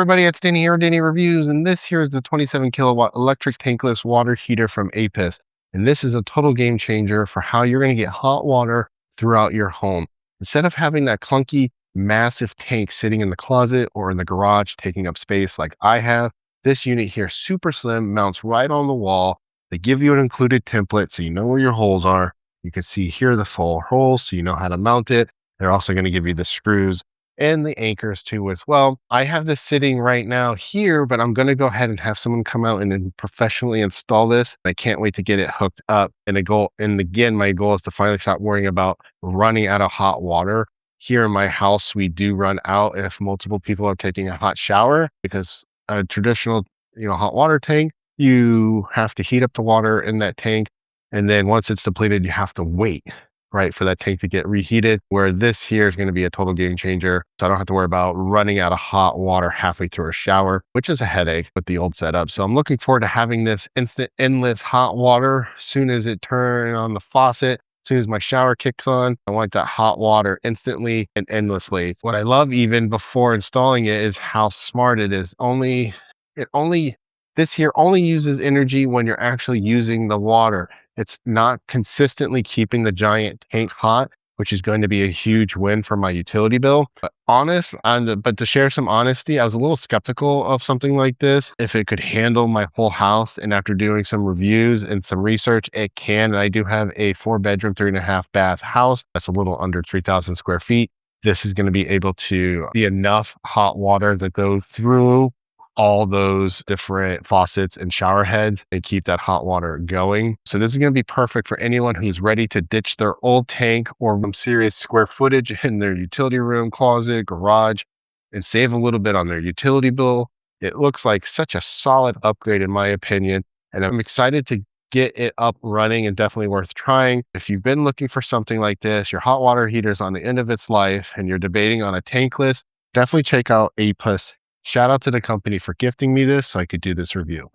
everybody, it's Danny here, Danny Reviews, and this here is the 27 kilowatt electric tankless water heater from Apis. And this is a total game changer for how you're going to get hot water throughout your home. Instead of having that clunky, massive tank sitting in the closet or in the garage taking up space like I have, this unit here, super slim, mounts right on the wall. They give you an included template so you know where your holes are. You can see here the full holes so you know how to mount it. They're also going to give you the screws and the anchors too as well. I have this sitting right now here, but I'm going to go ahead and have someone come out and professionally install this. I can't wait to get it hooked up. And again, my goal is to finally stop worrying about running out of hot water. Here in my house, we do run out if multiple people are taking a hot shower, because a traditional, hot water tank, you have to heat up the water in that tank. And then once it's depleted, you have to wait, right, for that tank to get reheated, where this here is going to be a total game changer. So I don't have to worry about running out of hot water halfway through a shower, which is a headache with the old setup. So I'm looking forward to having this instant, endless hot water as soon as it turns on the faucet. As soon as my shower kicks on, I want that hot water instantly and endlessly. What I love even before installing it is how smart it is. This here only uses energy when you're actually using the water. It's not consistently keeping the giant tank hot, which is going to be a huge win for my utility bill. But to share some honesty, I was a little skeptical of something like this, if it could handle my whole house. And after doing some reviews and some research, it can. And I do have a 4-bedroom, 3.5 bath house that's a little under 3,000 square feet. This is going to be able to be enough hot water that goes through all those different faucets and shower heads and keep that hot water going. So this is going to be perfect for anyone who's ready to ditch their old tank or some serious square footage in their utility room, closet, garage, and save a little bit on their utility bill. It looks like such a solid upgrade in my opinion, and I'm excited to get it up running and definitely worth trying. If you've been looking for something like this, your hot water heater is on the end of its life and you're debating on a tankless, definitely check out Apis. Shout out to the company for gifting me this so I could do this review.